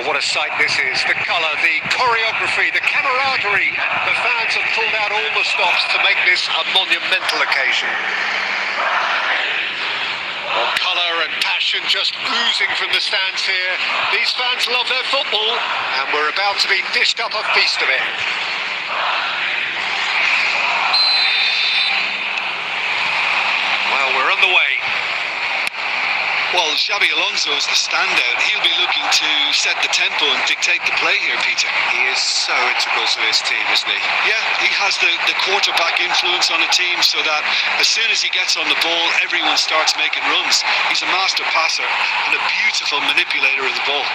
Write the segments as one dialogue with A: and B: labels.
A: what a sight this is. The colour, the choreography, the camaraderie. The fans have pulled out all the stops to make this a monumental occasion. Well, colour and passion just oozing from the stands here. These fans love their football, and we're about to be dished up a feast of it. Well, we're on the way.
B: Well, Xabi Alonso is the standout. He'll be looking to set the tempo and dictate the play here, Peter.
A: He is so integral to this team, isn't he?
B: Yeah, he has the quarterback influence on the team so that as soon as he gets on the ball, everyone starts making runs. He's a master passer and a beautiful manipulator of the ball.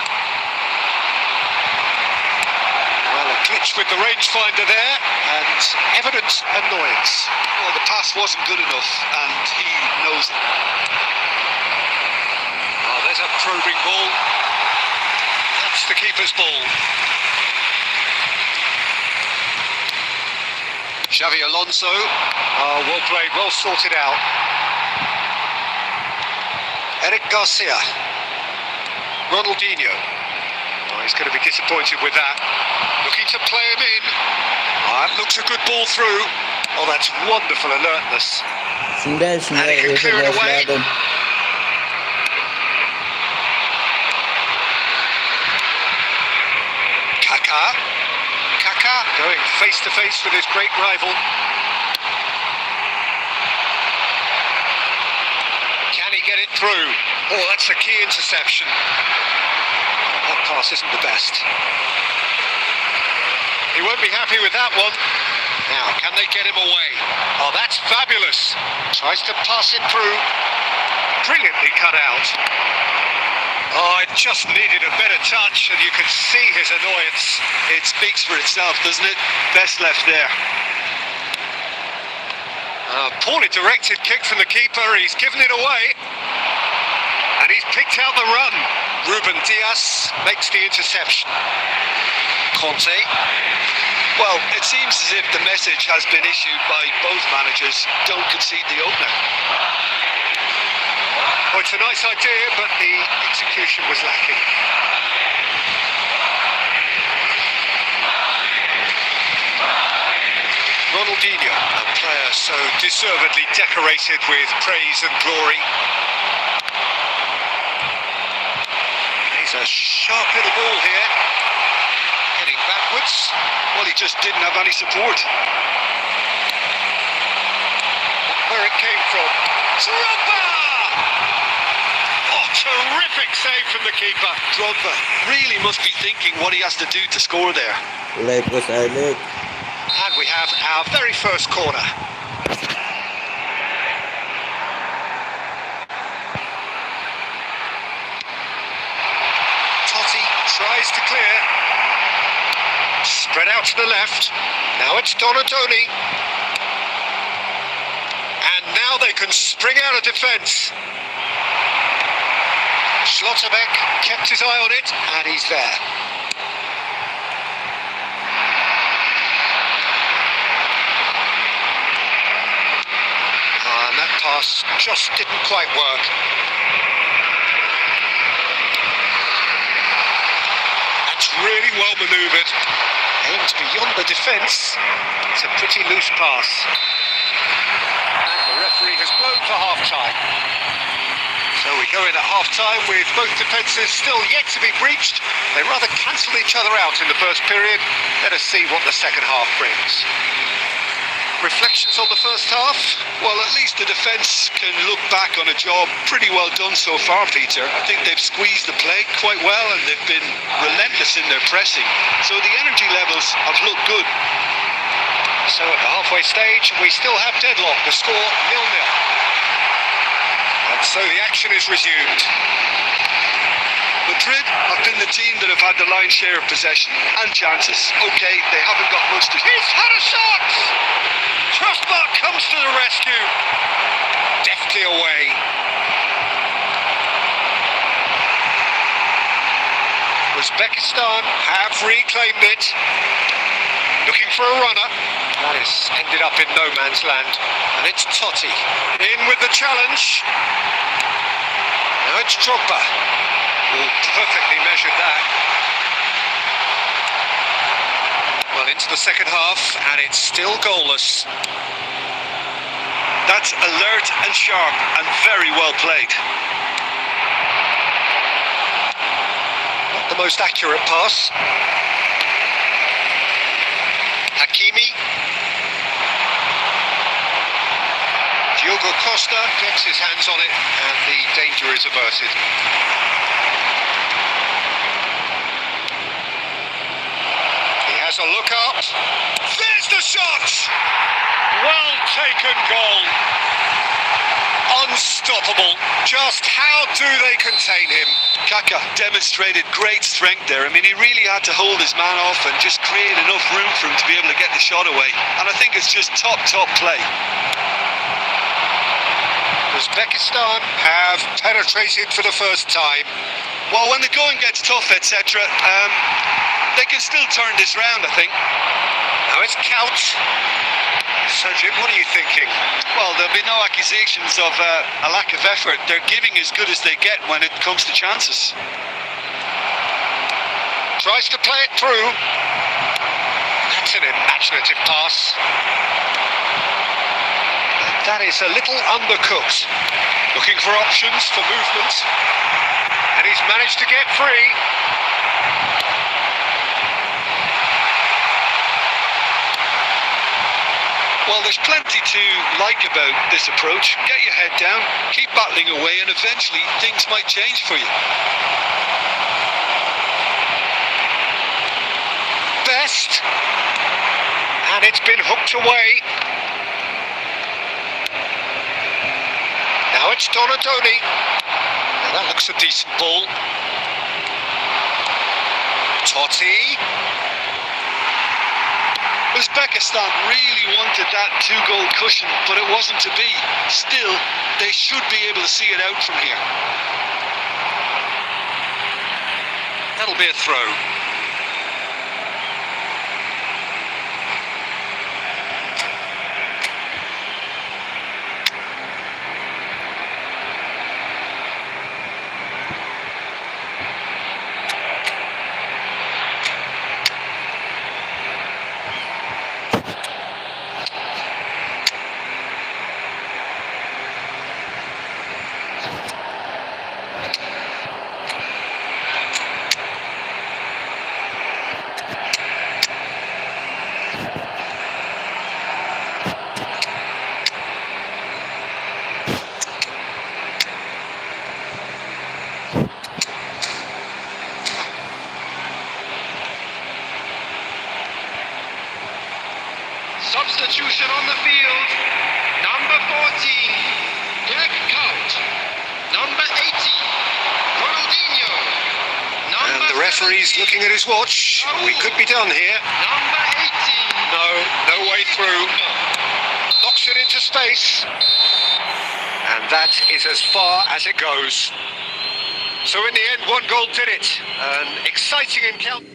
A: Well, a glitch with the rangefinder there and evident annoyance.
B: Well, the pass wasn't good enough and he knows it.
A: There's a probing ball. That's the keeper's ball. Xabi Alonso. Oh, well played, well sorted out. Eric Garcia. Ronaldinho. Oh, he's going to be disappointed with that. Looking to play him in. Oh, that looks a good ball through. Oh, that's wonderful alertness. And he can clear it away. Kaka going face to face with his great rival. Can he get it through? Oh, that's a key interception. That pass isn't the best. He won't be happy with that one. Now, can they get him away? Oh, that's fabulous. Tries to pass it through. Brilliantly cut out. Oh, it just needed a better touch, and you could see his annoyance.
B: It speaks for itself, doesn't it? Best left there.
A: Poorly directed kick from the keeper. He's given it away. And he's picked out the run. Ruben Dias makes the interception. Conte.
B: Well, it seems as if the message has been issued by both managers. Don't concede the opener.
A: Well, it's a nice idea, but the execution was lacking. Ronaldinho, a player so deservedly decorated with praise and glory. He's a sharp little ball here. Heading backwards.
B: Well, he just didn't have any support.
A: Where it came from. Drogba! Oh, terrific save from the keeper.
B: Drogba really must be thinking what he has to do to score there.
A: And we have our very first corner. Totti tries to clear. Spread out to the left. Now it's Donadoni. And now they can spring out of defence. Schlotterbeck kept his eye on it, and he's there. And that pass just didn't quite work. That's really well manoeuvred. Aimed beyond the defence. It's a pretty loose pass. And the referee has blown for half-time. So we go in at half-time with both defences still yet to be breached. They rather cancelled each other out in the first period. Let us see what the second half brings. Reflections on the first half?
B: Well, at least the defence can look back on a job pretty well done so far, Peter. I think they've squeezed the play quite well and they've been relentless in their pressing. So the energy levels have looked good.
A: So at the halfway stage, we still have deadlock. The score 0-0. And so the action is resumed.
B: Madrid have been the team that have had the lion's share of possession and chances. Okay, they haven't got much to...
A: He's had a shot! Trustmark comes to the rescue. Deftly away. Uzbekistan have reclaimed it. Looking for a runner. That has ended up in no man's land. And it's Totti. In with the challenge. Now it's Drogba. Oh, perfectly measured that. to the second half, and it's still goalless.
B: That's alert and sharp and very well played.
A: Not the most accurate pass. Hakimi. Diogo Costa gets his hands on it, and the danger is averted. He has a look up. There's the shot! Well taken goal. Unstoppable. Just how do they contain him?
B: Kaka demonstrated great strength there. I mean, he really had to hold his man off and just create enough room for him to be able to get the shot away. And I think it's just top play.
A: Uzbekistan have penetrated for the first time.
B: Well, when the going gets tough, etc., they can still turn this round, I think.
A: Now it's Couch. So, Jim, what are you thinking?
B: Well, there'll be no accusations of a lack of effort. They're giving as good as they get when it comes to chances.
A: Tries to play it through. That's an imaginative pass. That is a little undercooked. Looking for options for movement. And he's managed to get free.
B: Well, there's plenty to like about this approach. Get your head down, keep battling away, and eventually things might change for you.
A: Best. And it's been hooked away. Now it's Donadoni. Now that looks a decent ball. Totti.
B: Uzbekistan really wanted that 2-goal cushion, but it wasn't to be. Still, they should be able to see it out from here.
A: That'll be a throw.
C: Substitution on the field. Number 14, Dirk Kuyt. Number 80, Ronaldinho.
A: And the referee's looking at his watch. We could be done here.
C: Number 18.
A: No way through. Knocks it into space. And that is as far as it goes. So in the end, one goal did it. An exciting encounter.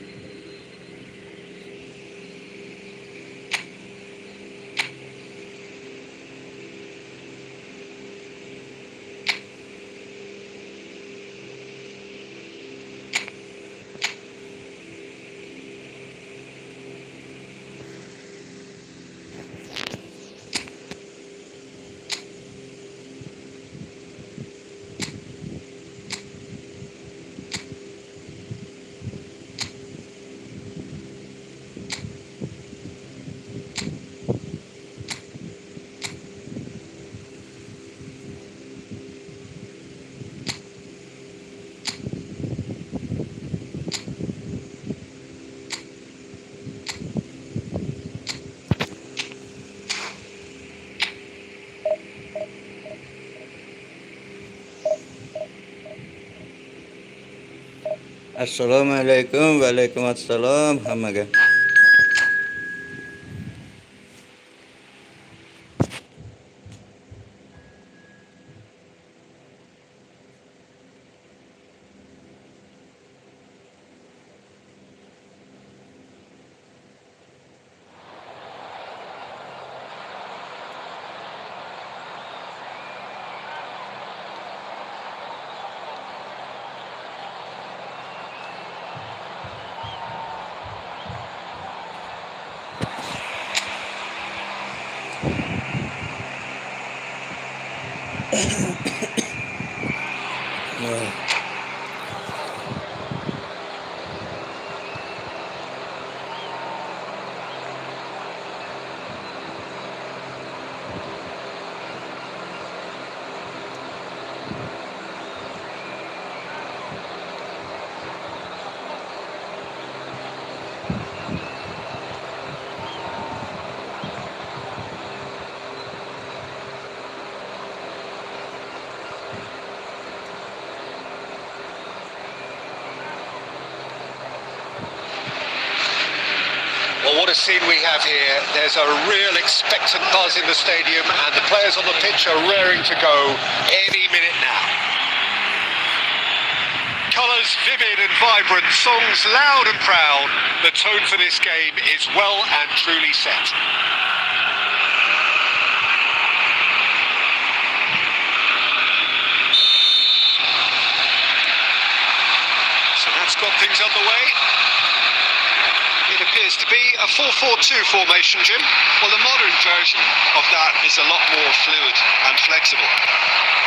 D: Assalamualaikum, waalaikumsalam, hamaga.
A: Well, what a scene we have here. There's a real expectant buzz in the stadium and the players on the pitch are raring to go any minute now. Colours vivid and vibrant, songs loud and proud. The tone for this game is well and truly set. So that's got things underway.
B: It appears to be a 4-4-2 formation, Jim. Well, the modern version of that is a lot more fluid and flexible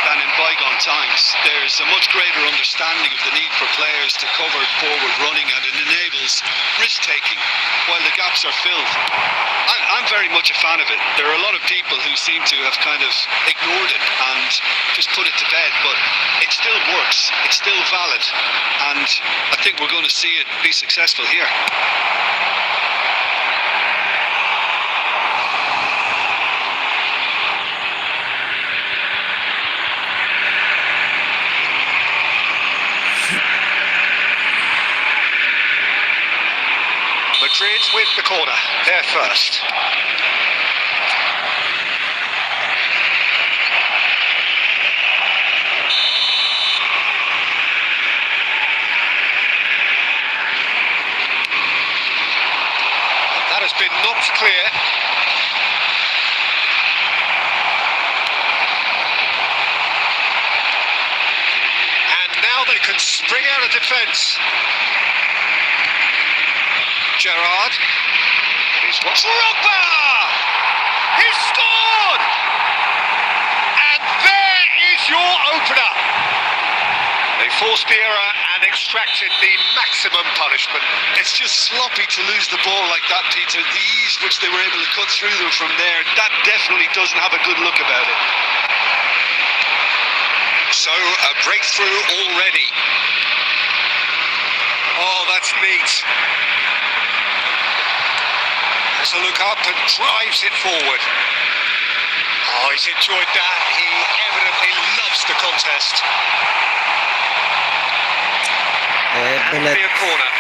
B: than in bygone times. There's a much greater understanding of the need for players to cover forward running, and it enables risk-taking while the gaps are filled. I'm very much a fan of it. There are a lot of people who seem to have kind of ignored it and just put it to bed, but it still works. It's still valid, and I think we're going to see it be successful here.
A: Madrid with the corner, they're first. That has been knocked clear. And now they can spring out of defence. Gerrard. He's what's Drogba! He's scored! And there is your opener. They forced the error and extracted the maximum punishment.
B: It's just sloppy to lose the ball like that, Peter. The ease which they were able to cut through them from there, that definitely doesn't have a good look about it.
A: So a breakthrough already. Oh, that's neat. Has a look up and drives it forward. Oh, he's enjoyed that. He evidently loves the contest. And it'll be a corner.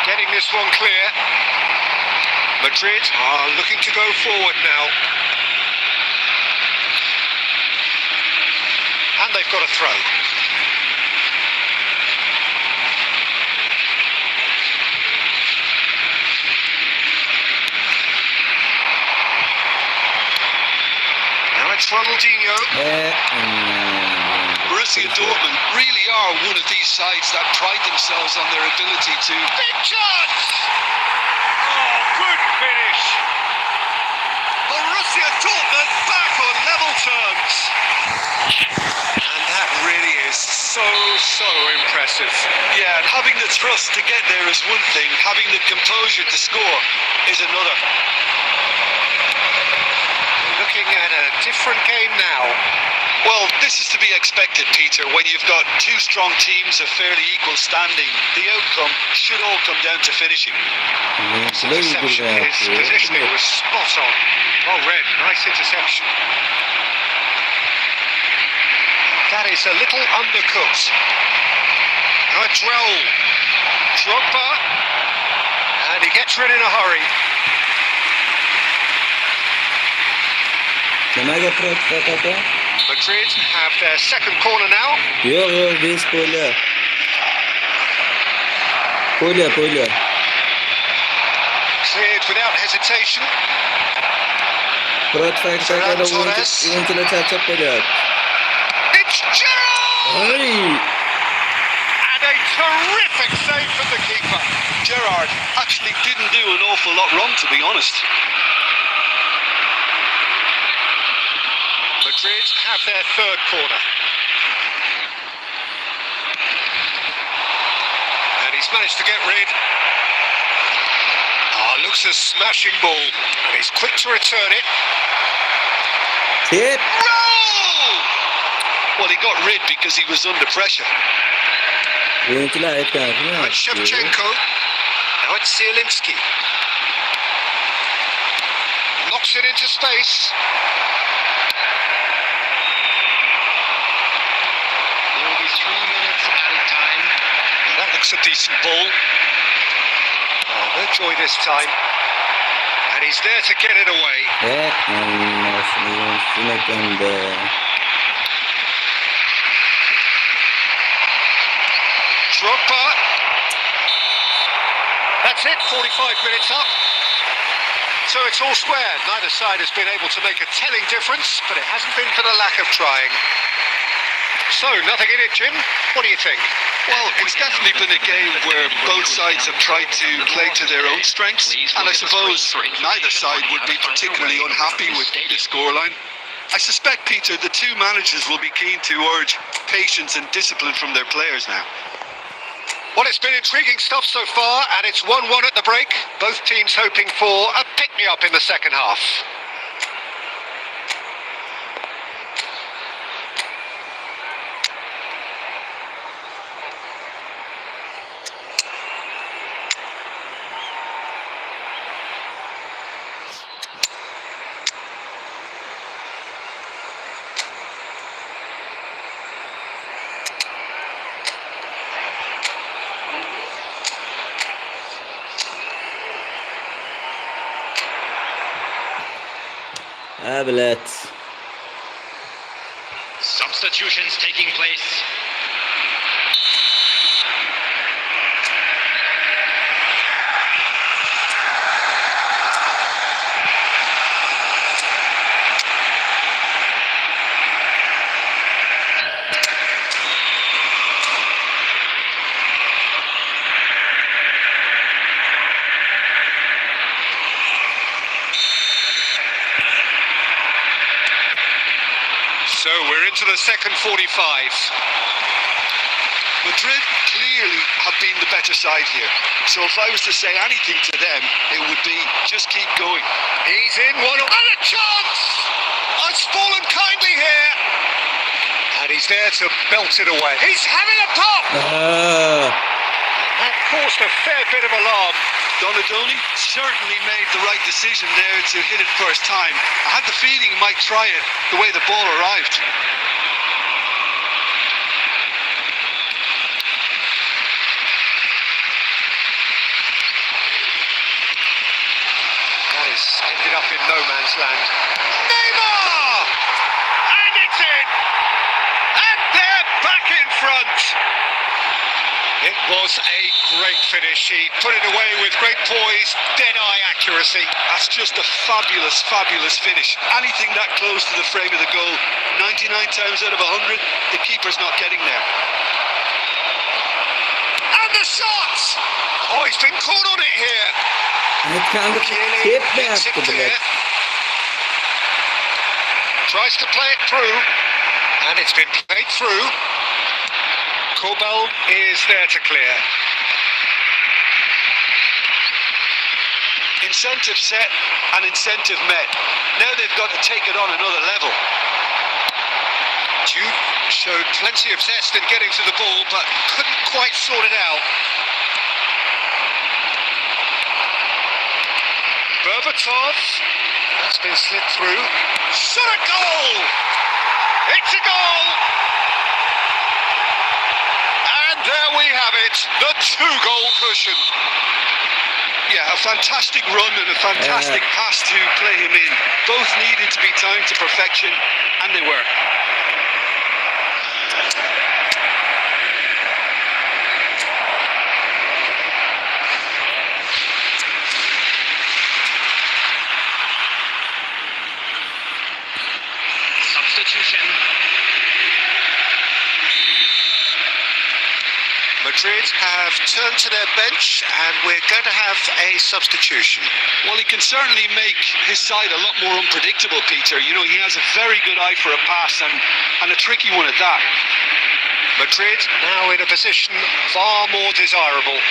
A: Getting this one clear. Madrid are looking to go forward now. And they've got a throw. Now it's Ronaldinho.
B: Borussia Dortmund really are one of these sides that pride themselves on their ability to...
A: Big chance! Oh, good finish. Borussia Dortmund back on level terms. And that really is so impressive.
B: Yeah, and having the thrust to get there is one thing, having the composure to score is another.
A: We're looking at a different game now.
B: Well, this is to be expected, Peter. When you've got two strong teams of fairly equal standing, the outcome should all come down to finishing.
A: His positioning was spot on. Well read, nice interception. That is a little undercooked. Now it's Drogba, and he gets rid in a hurry. Madrid have their second corner now.
D: Yok, biz Polya.
A: Cleared without hesitation. It's Gerrard! And Terrific save from the keeper.
B: Gerrard actually didn't do an awful lot wrong, to be honest.
A: Madrid have their third corner. And he's managed to get rid. Looks a smashing ball. And he's quick to return it.
D: Tip.
A: Roll!
B: Well, he got rid because he was under pressure.
D: Oyuncular etrafını
A: Now it's
D: açtı.
A: Shevchenko. Now it's Zielinski. Knocks it into space.
C: There will be 3 minutes added time.
A: That looks a decent ball. No joy this time. And he's there to get it away.
D: Ve anlaşılıyor. Gönde.
A: Drogba. That's it, 45 minutes up. So it's all square. Neither side has been able to make a telling difference, but it hasn't been for the lack of trying. So, nothing in it, Jim. What do you think?
B: Well, it's definitely been a game where both sides have tried to play to their own strengths, and I suppose neither side would be particularly unhappy with the scoreline. I suspect, Peter, the two managers will be keen to urge patience and discipline from their players now.
A: Well, it's been intriguing stuff so far, and it's 1-1 at the break. Both teams hoping for a pick-me-up in the second half.
D: Ablet.
C: Substitutions taking place.
A: So we're into the second 45.
B: Madrid clearly have been the better side here. So if I was to say anything to them, it would be just keep going.
A: He's in one, and a chance! It's fallen kindly here. And he's there to belt it away. He's having a pop! That caused a fair bit of alarm.
B: Donadoni certainly made the right decision there to hit it first time. I had the feeling he might try it the way the ball arrived.
A: That has ended up in no man's land. Neymar! And it's in! And they're back in front! It was a great finish. He put it away with great poise, dead-eye accuracy.
B: That's just a fabulous, fabulous finish. Anything that close to the frame of the goal, 99 times out of 100, the keeper's not getting there.
A: And the shot! Oh, he's been caught on it here.
D: Bir tane
A: Clearly
D: tip mi
A: gets it
D: yaptı
A: clear.
D: Black?
A: Tries to play it through. And it's been played through. Corbell is there to clear.
B: Incentive set and incentive met. Now they've got to take it on another level.
A: Jude showed plenty of zest in getting to the ball, but couldn't quite sort it out. Berbatov, that's been slid through. Shot a goal! It's a goal! And there we have it, the two-goal cushion.
B: Yeah, a fantastic run and a fantastic pass to play him in. Both needed to be timed to perfection, and they were.
C: Substitution.
A: Madrid have turned to their bench and we're going to have a substitution.
B: Well, he can certainly make his side a lot more unpredictable, Peter. You know, he has a very good eye for a pass and a tricky one at that.
A: Madrid now in a position far more desirable.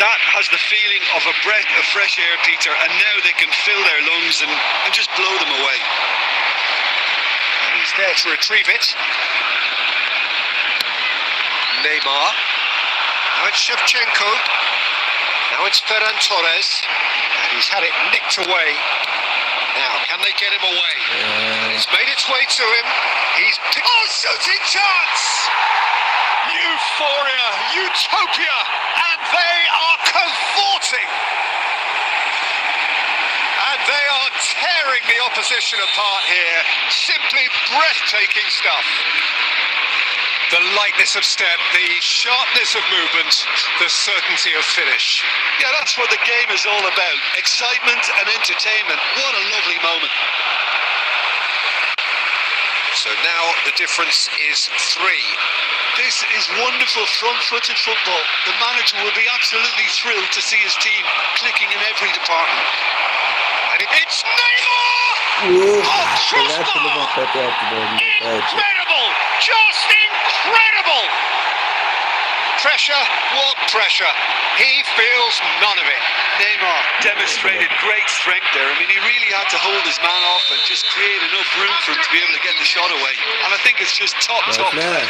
B: That has the feeling of a breath of fresh air, Peter, and now they can fill their lungs and just blow them away.
A: And he's there to retrieve it. Neymar. Now it's Shevchenko. Now it's Ferran Torres. And he's had it nicked away. Now, can they get him away? And it's made its way to him. He's picked... Oh, shooting chance! Euphoria, utopia, and they are cavorting. And they are tearing the opposition apart here. Simply breathtaking stuff. The lightness of step, the sharpness of movement, the certainty of finish.
B: Yeah, that's what the game is all about. Excitement and entertainment. What a lovely moment.
A: So now the difference is 3.
B: This is wonderful front-footed football. The manager will be absolutely thrilled to see his team clicking in every department.
A: And it's Neymar! Incredible! Just incredible! Pressure, what pressure? He feels none of it.
B: Neymar demonstrated great strength there. I mean, he really had to hold his man off and just create enough room for him to be able to get the shot away. And I think it's just top play.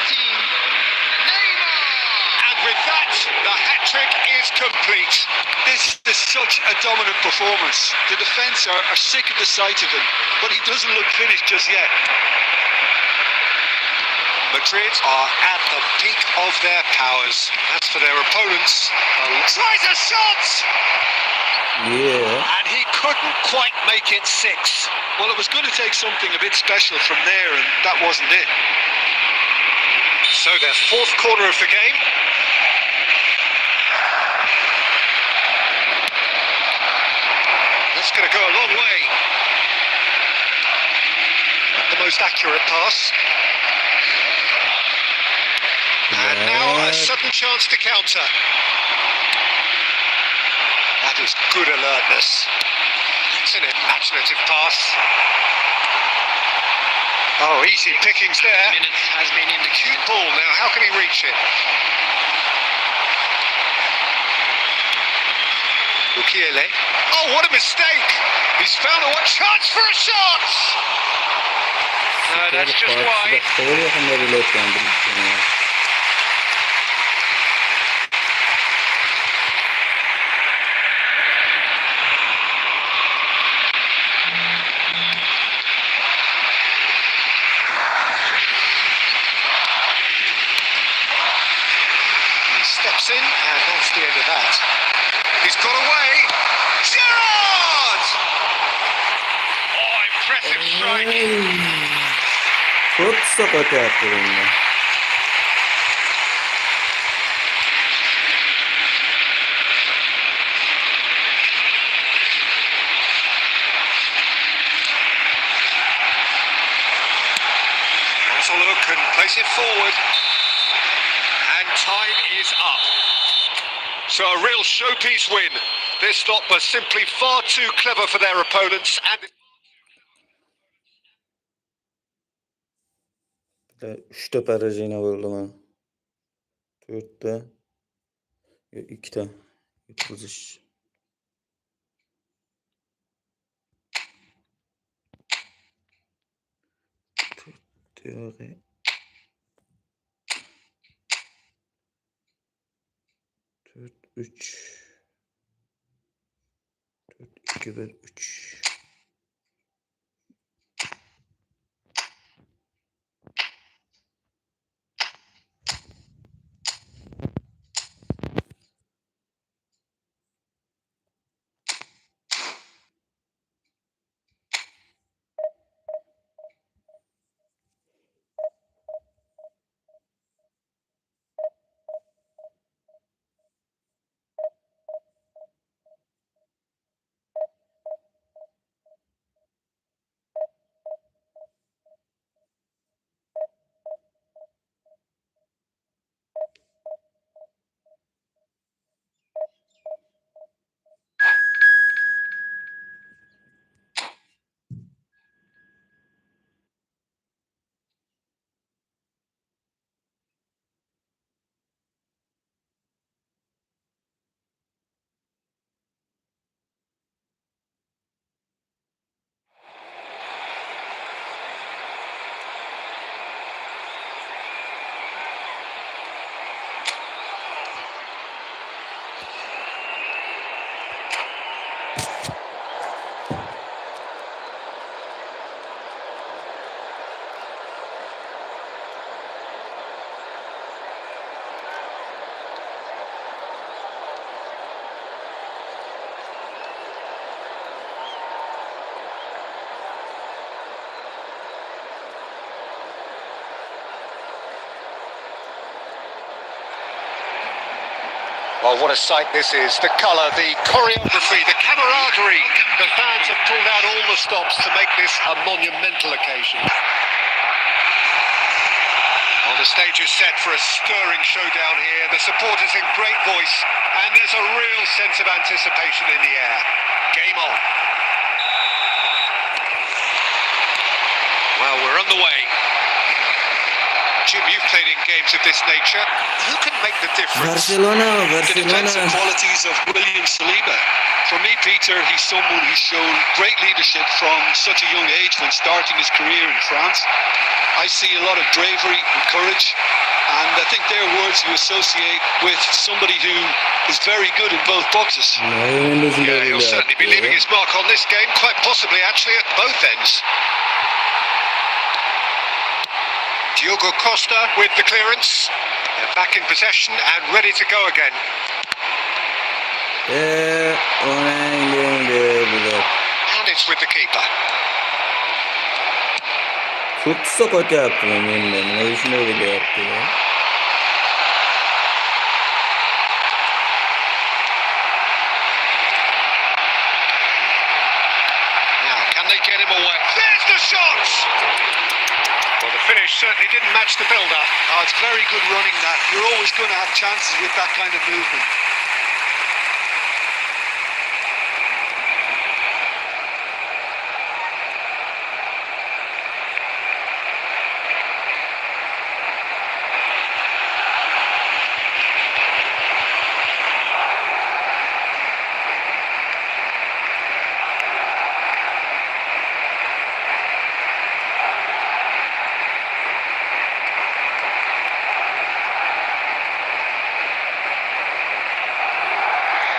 A: And with that, the hat-trick is complete.
B: This is such a dominant performance. The defence are sick of the sight of him, but he doesn't look finished just yet.
A: Madrid are at the peak of their powers. As for their opponents, tries a shot!
D: Yeah.
A: And he couldn't quite make it 6.
B: Well, it was going to take something a bit special from there, and that wasn't it.
A: So their 4th corner of the game. That's going to go a long way. Not the most accurate pass. And now a sudden chance to counter. That is good alertness. That's an imaginative pass. Oh, easy pickings there.
C: Minutes has been indicated.
A: Cute ball now. How can he reach it? Ukiele. Oh, what a mistake! He's found a chance for a shot! No, that's just wide. Steps in, and that's the end of that. He's got away. Gerrard! Oh, impressive strike.
D: Çok sakat yaptı bunda.
A: Has a look and plays it forward. And time is up. So a real showpiece win. This lot was simply far too clever for their opponents. And
D: 3'te parajina bo'ldim men. 4'te. Yo, 2'ta. Yutqizish. To'g'ri. 4-3. 4-2-1-3.
A: Well, what a sight this is. The colour, the choreography, the camaraderie. The fans have pulled out all the stops to make this a monumental occasion. Well, the stage is set for a stirring showdown here. The supporters in great voice, and there's a real sense of anticipation in the air. Game on. Well, we're on the way. Jim, you've played in games of this nature. Who can make the difference?
D: Barcelona,
B: The defensive
D: Barcelona.
B: qualities of William Saliba. For me, Peter, he's someone who's shown great leadership from such a young age when starting his career in France. I see a lot of bravery and courage, and I think they're words you associate with somebody who is very good in both boxes.
A: Yeah, he'll certainly be leaving his mark on this game, quite possibly actually at both ends. Diogo Costa with the clearance. They're back in possession and ready to go again. And it's with the keeper.
D: Çok sakat yaptı benim. Ne işine öyle yaptı ya?
A: Now, can they get him away? There's the shot! Well, the finish certainly didn't match the build-up.
B: Oh, it's very good running that. You're always going to have chances with that kind of movement.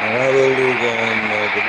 D: Ne böyle gelmedi?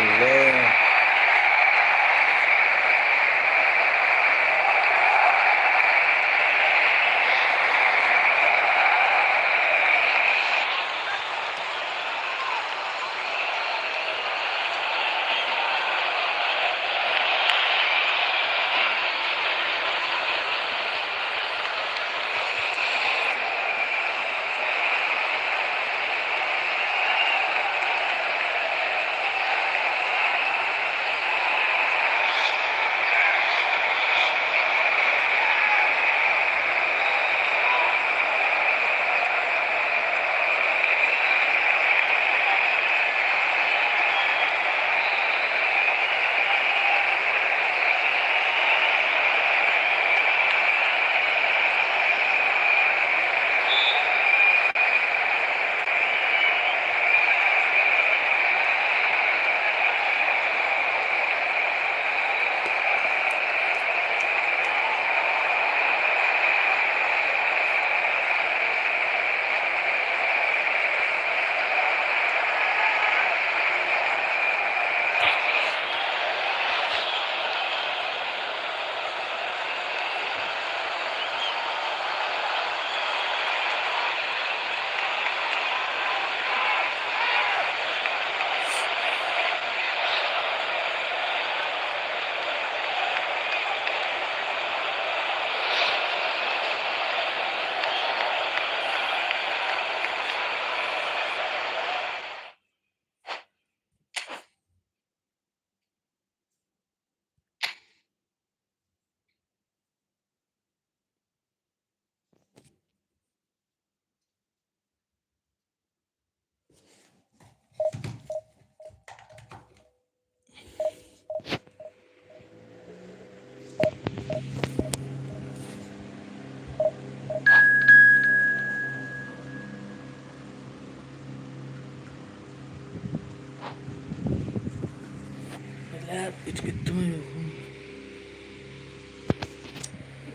D: Hiç gitti mi yok?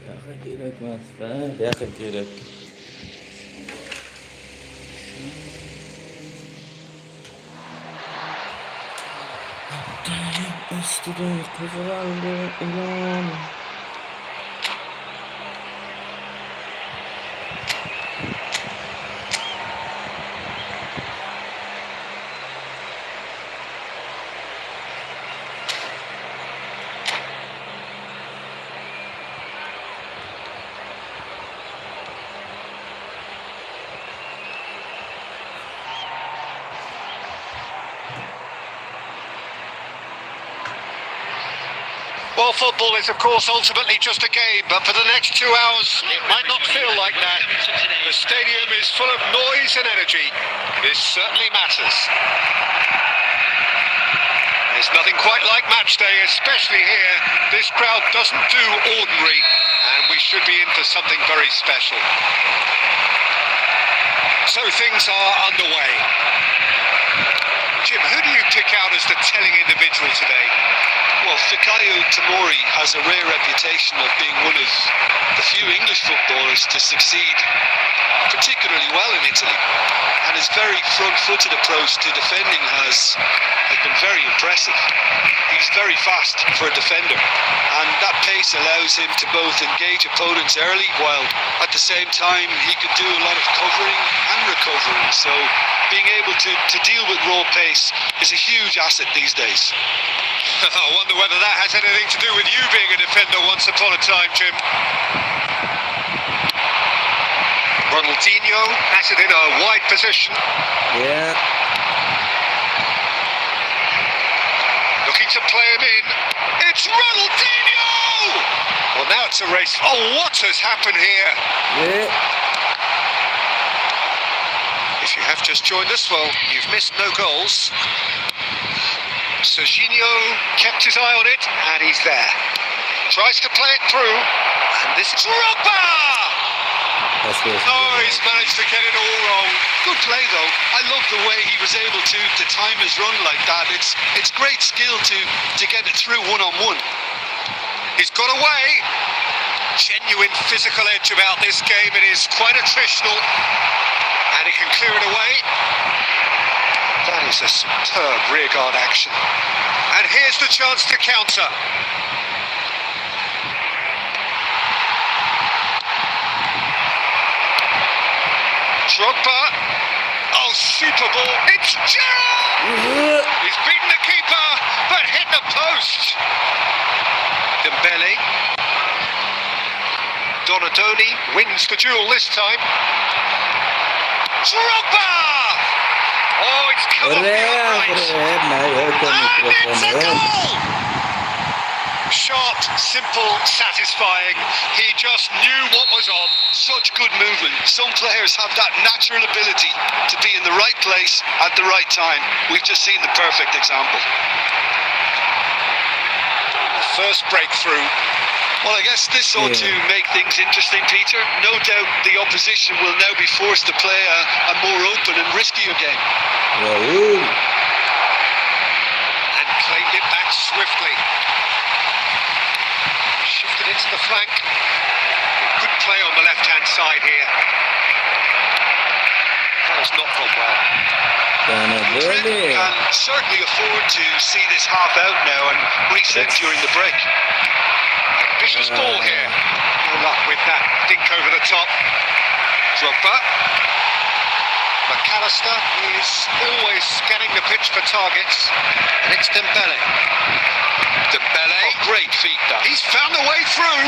D: Yakın gerekmez be. Yakın gerek. Üstüne kızılandı ilan.
A: football is, of course, ultimately just a game, but for the next 2 hours, it might not feel like that. The stadium is full of noise and energy. This certainly matters. There's nothing quite like match day, especially here. This crowd doesn't do ordinary, and we should be in for something very special. So things are underway. Jim, who do you pick out as the telling individual today?
B: Well, Fikayo Tomori has a rare reputation of being one of the few English footballers to succeed particularly well in Italy, and his very front-footed approach to defending has been very impressive. He's very fast for a defender, and that pace allows him to both engage opponents early, while at the same time he could do a lot of covering and recovering. So being able to deal with raw pace is a huge asset these days.
A: I wonder whether that has anything to do with you being a defender once upon a time, Jim. Ronaldinho has it in a wide position.
D: Yeah.
A: Looking to play him in. It's Ronaldinho! Well, now it's a race. Oh, what has happened here?
D: Yeah.
A: If you have just joined us, well, you've missed no goals. Serginho kept his eye on it, and he's there. Tries to play it through, and this is Drogba!
D: That's good.
A: Oh, he's managed to get it all wrong.
B: Good play though. I love the way he was able to time his run like that. It's great skill to get it through one-on-one.
A: He's got away. Genuine physical edge about this game. It is quite attritional, and he can clear it away. That is a superb rearguard action. And here's the chance to counter. Drogba. Oh, super ball. It's Gerrard! He's beaten the keeper, but hit the post. Dembele. Donadoni wins the duel this time. Drogba! Oh, it's come off the upright. And it's a goal! Sharp, simple, satisfying. He just knew what was on.
B: Such good movement. Some players have that natural ability to be in the right place at the right time. We've just seen the perfect example.
A: First breakthrough.
B: Well, I guess this ought to make things interesting, Peter. No doubt the opposition will now be forced to play a more open and riskier game.
D: Raul.
A: And claimed it back swiftly. Shifted it to the flank. Good play on the left-hand side here. That has not gone well.
B: Madrid can certainly afford to see this half out now and reset during the break.
A: Ambitious ball here. No luck with that dink over the top. Drogba. McAllister is always scanning the pitch for targets. And it's Dembele. Dembele.
B: Oh, great feat that.
A: He's found a way through.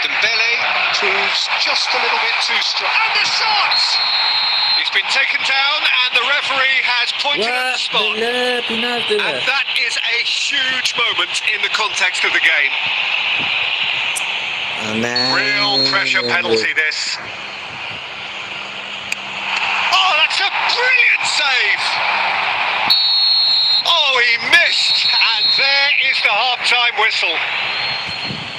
A: Dembele proves just a little bit too strong. And the shot! He's been taken down and the referee has pointed at the spot. And that is a huge moment in the context of the game. Real pressure penalty this. Oh, that's a brilliant save! Oh, he missed, and there is the half-time whistle.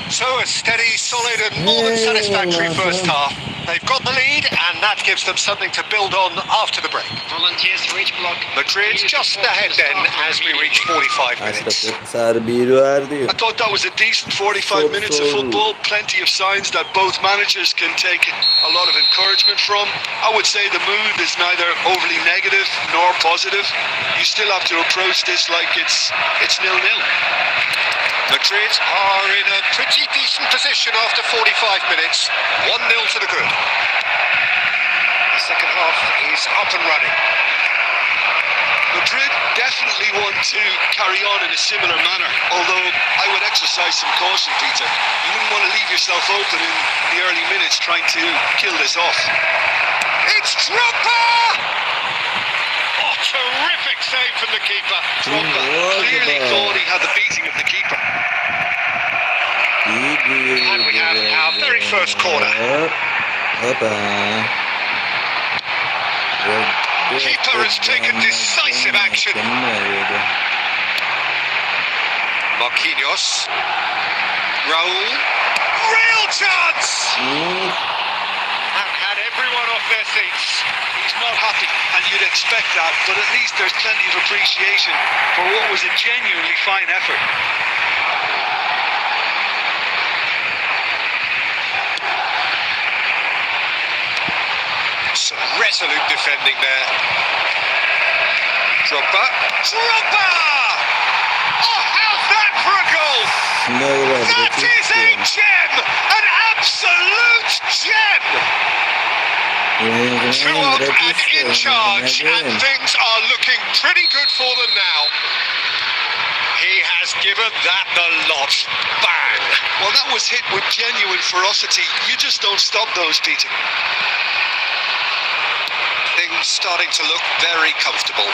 A: So a steady, solid and more than satisfactory first half. They've got the lead and that gives them something to build on after the break.
C: Volunteers for each block.
A: Madrid just ahead then as we reach 45 minutes.
B: I thought that was a decent 45 minutes of football. Plenty of signs that both managers can take a lot of encouragement from. I would say the mood is neither overly negative nor positive. You still have to approach this like it's 0-0.
A: Madrid are in a pretty decent position after 45 minutes. 1-0 to the good. The second half is up and running.
B: Madrid definitely want to carry on in a similar manner, although I would exercise some caution, Peter. You wouldn't want to leave yourself open in the early minutes trying to kill this off.
A: It's Drogba! Oh, terrific save from the keeper.
B: Drogba clearly thought he had the beating of the keeper.
A: And we have our very first corner.
D: Hoppa.
A: Keeper has taken decisive action. Marquinhos. Raul. Real chance! That had everyone off their seats.
B: He's not happy, and you'd expect that, but at least there's plenty of appreciation for what was a genuinely fine effort.
A: Some resolute defending there. Drogba. Drogba! Oh, how's that for a goal? That is a gem! An absolute gem! 2 up and in charge, and things are looking pretty good for them now. He has given that the lot. Bang!
B: Well, that was hit with genuine ferocity. You just don't stop those, Peter.
A: Things starting to look very comfortable.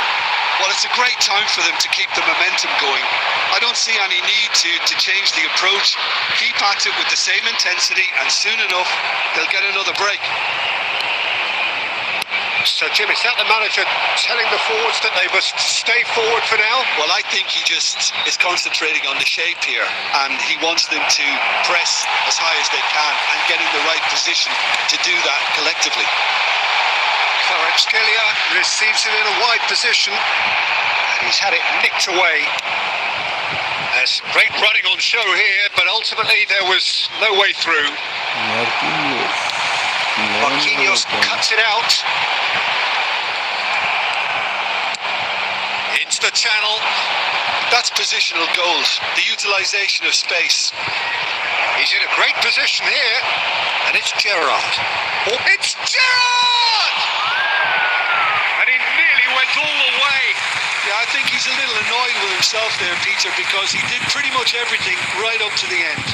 B: Well, it's a great time for them to keep the momentum going. I don't see any need to change the approach. Keep at it with the same intensity, and soon enough, they'll get another break.
A: So, Jim, is that the manager telling the forwards that they must stay forward for now?
B: Well, I think he just is concentrating on the shape here, and he wants them to press as high as they can and get in the right position to do that collectively.
A: Kvaratskhelia receives it in a wide position, and he's had it nicked away. There's great running on show here, but ultimately there was no way through. Marquinhos cuts it out. Into the channel.
B: That's positional goals, the utilisation of space.
A: He's in a great position here, and it's Gerrard. Oh, it's Gerrard! And he nearly went all the way.
B: Yeah, I think he's a little annoyed with himself there, Peter, because he did pretty much everything right up to the end.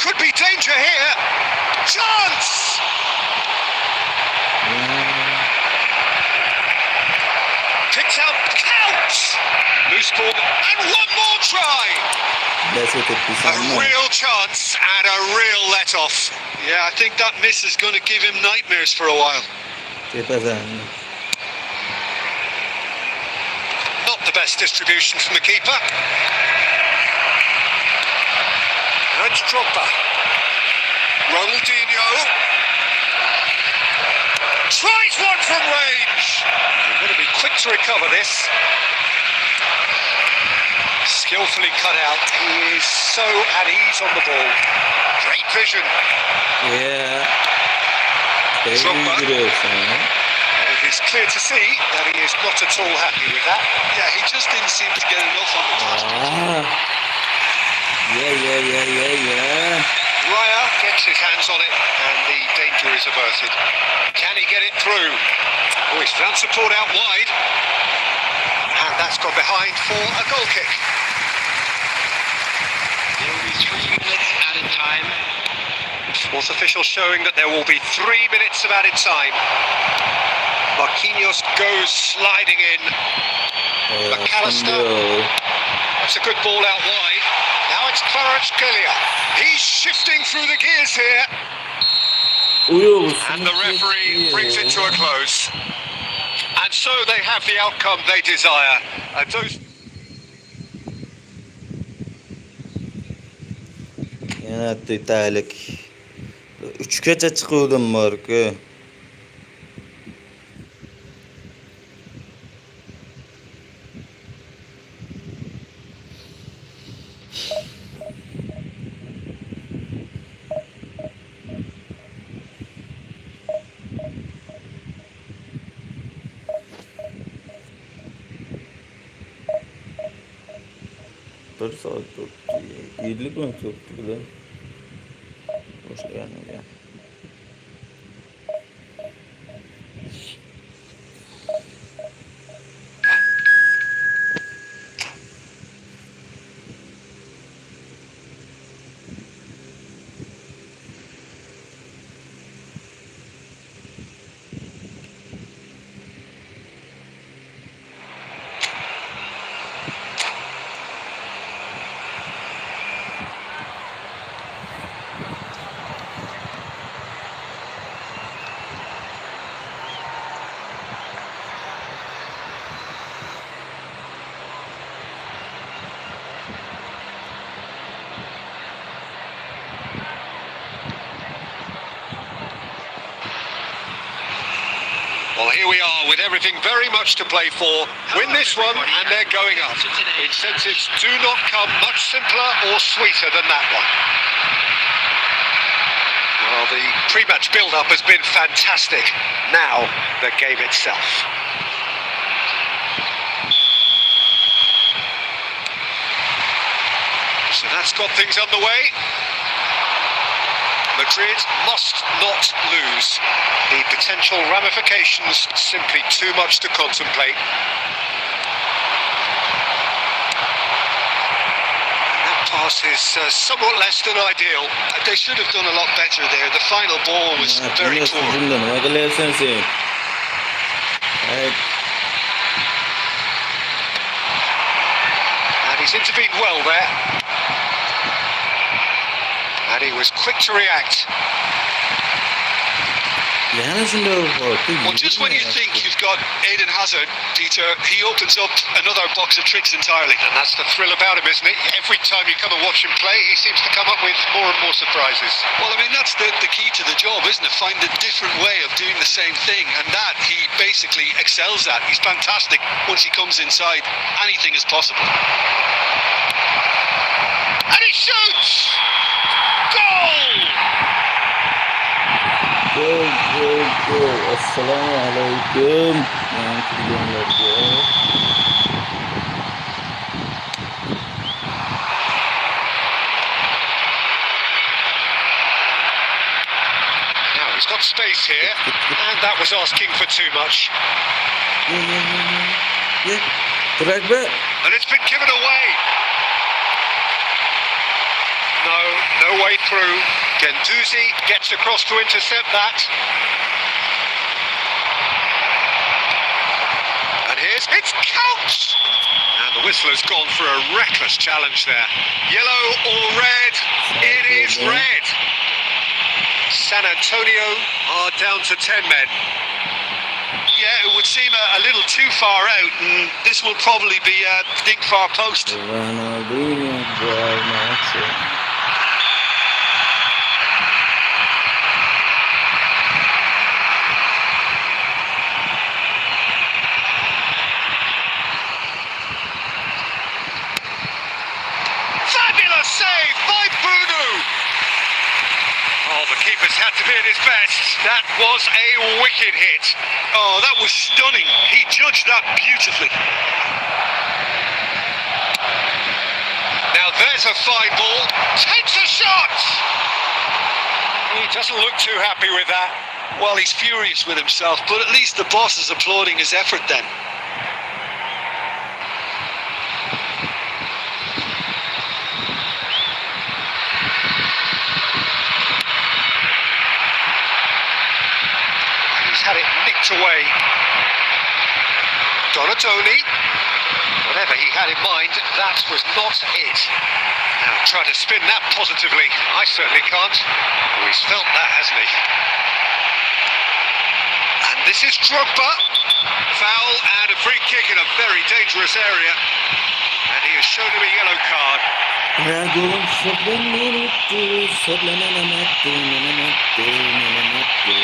A: Could be danger here. Chance! Picks out, counts! Loose ball, and one more try! A real chance and a real let-off.
B: Yeah, I think that miss is going to give him nightmares for a while.
A: Not the best distribution from the keeper. That's Drogba. Ronaldinho. Tries one from range. You're going to be quick to recover this. Skillfully cut out. He is so at ease on the ball. Great vision.
D: Yeah.
A: Drogba. It is clear to see that he is not at all happy with that.
B: Yeah, he just didn't seem to get enough on the touch.
D: Yeah.
A: Raya gets his hands on it, and the danger is averted. Can he get it through? Oh, he's found support out wide. And that's gone behind for a goal kick.
C: There will be 3 minutes added time.
A: Fourth official showing that there will be 3 minutes of added time. Marquinhos goes sliding in. McAllister. That's a good ball out wide. Now it's Kvaratskhelia. He's shifting through the gears here. And the referee brings it to a close. And so they have the outcome they desire. And those...
D: Yana tuytalik. 3gacha chiquvdim bor-ku. Bir soat turibdi. 50 kun turibdi-da. Boshlaganiga.
A: here we are with everything very much to play for. Win this one and they're going up. Incentives do not come much simpler or sweeter than that one. Well, the pre-match build-up has been fantastic. Now, the game itself. So that's got things underway. Madrid must not lose. The potential ramifications simply too much to contemplate. Pass is somewhat less than ideal.
B: They should have done a lot better there. The final ball was very poor.
A: And he's intervened well there. And he was quick to react.
B: Well, just when you think you've got Eden Hazard, Peter, he opens up another box of tricks entirely.
A: And that's the thrill about him, isn't it? Every time you come and watch him play, he seems to come up with more and more surprises.
B: Well, I mean, that's the key to the job, isn't it? Find a different way of doing the same thing. And that he basically excels at. He's fantastic once he comes inside. Anything is possible.
A: And he shoots! Goal!
D: Gol. Assalamu alaikum.
A: Now he's got space here, and that was asking for too much. And it's been given away. No way through. Gendouzi gets across to intercept that. And it's counts! And the whistle has gone for a reckless challenge there. Yellow or red? It is red. San Antonio are down to 10 men.
B: Yeah, it would seem a little too far out, and this will probably be a big far post.
A: Save by Bruno. Oh, the keeper's had to be at his best. That was a wicked hit.
B: Oh, that was stunning. He judged that beautifully.
A: Now there's a fine ball. Takes a shot. He doesn't look too happy with that.
B: Well, he's furious with himself, but at least the boss is applauding his effort then.
A: Had it nicked away. Donatoni, whatever he had in mind, that was not it. Now try to spin that positively. I certainly can't. Oh, he's felt that, hasn't he? And this is Drogba. Foul and a free kick in a very dangerous area. And he has shown him a yellow card. It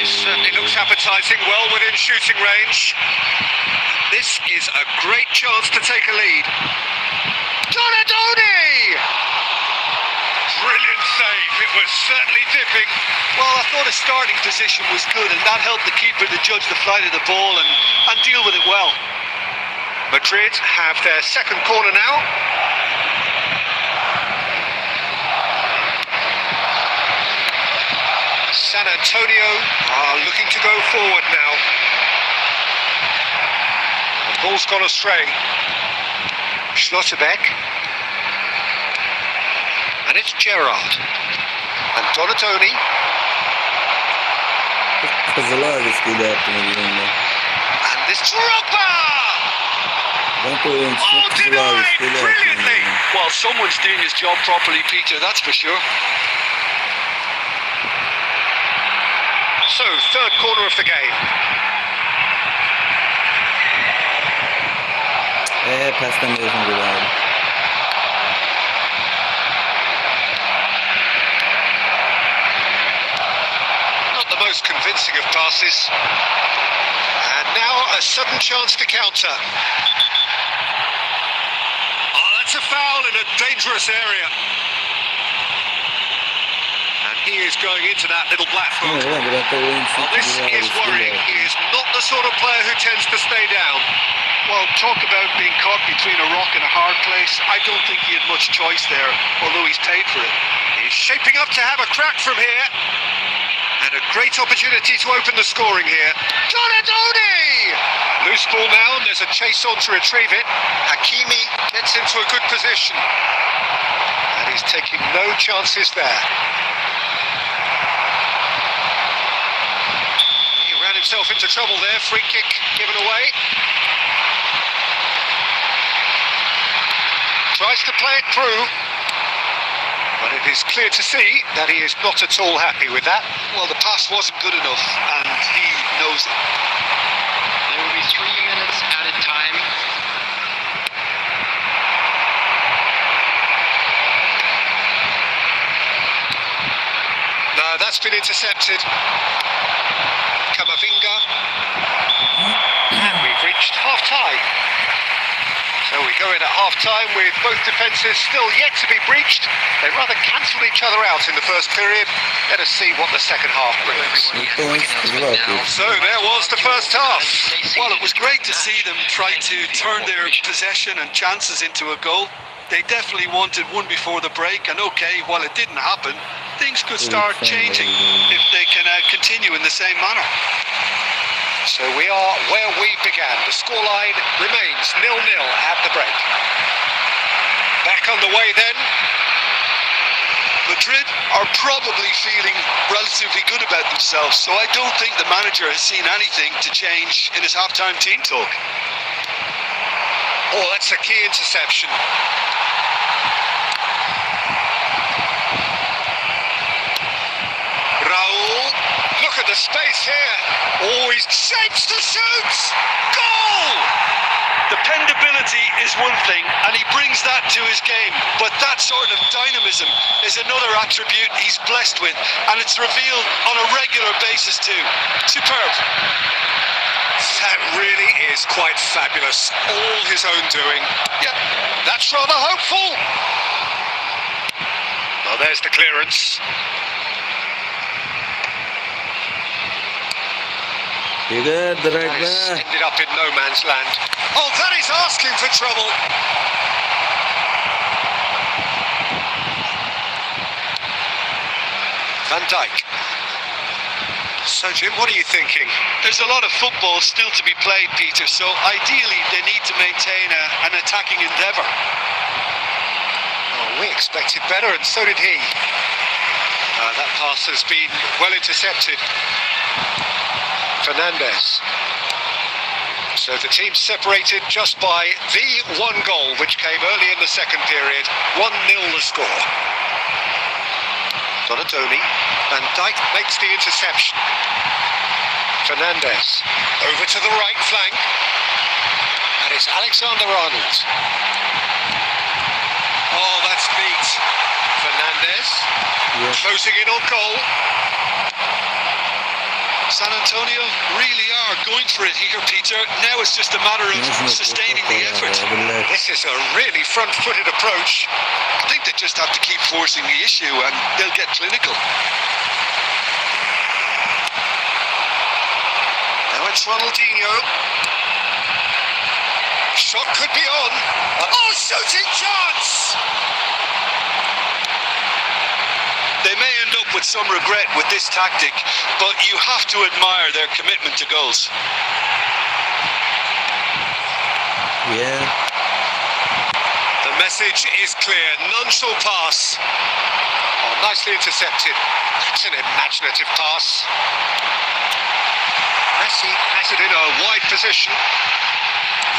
A: certainly looks appetising, well within shooting range. This is a great chance to take a lead. Donadoni! Brilliant save, it was certainly dipping.
B: Well, I thought his starting position was good, and that helped the keeper to judge the flight of the ball and deal with it well.
A: Madrid have their second corner now. San Antonio are looking to go forward now. The ball's gone astray. Schlotterbeck. And it's Gerrard. And Donatoni. And this Drogba! Oh, denied brilliantly!
B: Well, someone's doing his job properly, Peter, that's for sure.
A: So, third corner of the game. Not the most most convincing of passes. And now a sudden chance to counter. Oh, that's a foul in a dangerous area. And he is going into that little black book. Well, this is worrying. He is not the sort of player who tends to stay down.
B: Well, talk about being caught between a rock and a hard place. I don't think he had much choice there, although he's paid for it.
A: He's shaping up to have a crack from here. And a great opportunity to open the scoring here. Donadoni! Loose ball now, and there's a chase on to retrieve it. Hakimi gets into a good position. And he's taking no chances there. He ran himself into trouble there. Free kick given away. Tries to play it through. But it is clear to see that he is not at all happy with that.
B: Well, the pass wasn't good enough, and he knows it.
C: There will be 3 minutes added time.
A: No, that's been intercepted. Camavinga. And we've reached half-time. So we go in at half-time with both defences still yet to be breached. They rather cancelled each other out in the first period. Let us see what the second half brings. So there was the first half.
B: Well, it was great to see them try to turn their possession and chances into a goal. They definitely wanted one before the break, and okay, while it didn't happen, things could start changing if they can continue in the same manner.
A: So we are where we began. The scoreline remains 0-0 at the break. Back on the way then.
B: Madrid are probably feeling relatively good about themselves, so I don't think the manager has seen anything to change in his half-time team talk.
A: Oh, that's a key interception. Raul, look at the space here. Oh, he shapes to shoot. Goal!
B: Dependability is one thing, and he brings that to his game, but that sort of dynamism is another attribute he's blessed with, and it's revealed on a regular basis too. Superb.
A: That really is quite fabulous. All his own doing. Yeah, that's rather hopeful. Well, there's the clearance. That has ended up in no man's land. Oh, that is asking for trouble. Van Dijk. So, Jim, what are you thinking?
B: There's a lot of football still to be played, Peter, so ideally they need to maintain an attacking endeavour.
A: Oh, we expected better, and so did he. That pass has been well intercepted. Fernandes. So the team separated just by the one goal, which came early in the second period. 1-0 the score. Donadoni. Van Dijk makes the interception. Fernandes. Over to the right flank. And it's Alexander-Arnold. Oh, that's beat. Fernandes. Closing in on goal.
B: San Antonio really are going for it here, Peter. Now it's just a matter of sustaining the effort.
A: This is a really front-footed approach.
B: I think they just have to keep forcing the issue and they'll get clinical.
A: Now it's Ronaldinho. Shot could be on. Oh, shooting chance!
B: They may end up with some regret with this tactic, but you have to admire their commitment to goals.
D: Yeah.
A: The message is clear. None shall pass. Oh, nicely intercepted. That's an imaginative pass. Messi has it in a wide position.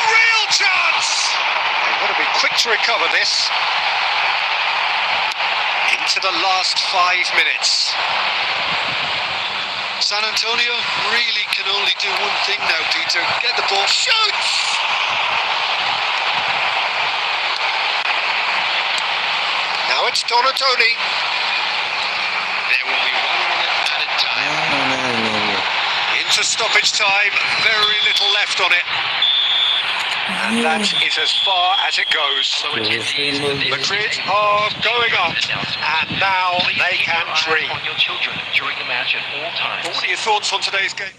A: Real chance! They've got to be quick to recover this. Into the last 5 minutes.
B: San Antonio really can only do one thing now, Peter. Get the ball.
A: Shoots! Now it's Donadoni.
C: There will be 1 minute added time.
A: to stoppage time, very little left on it. And that is as far as it goes. Madrid are going up, and now they can dream.
C: On your children during the match at all times.
A: What are your thoughts on today's game?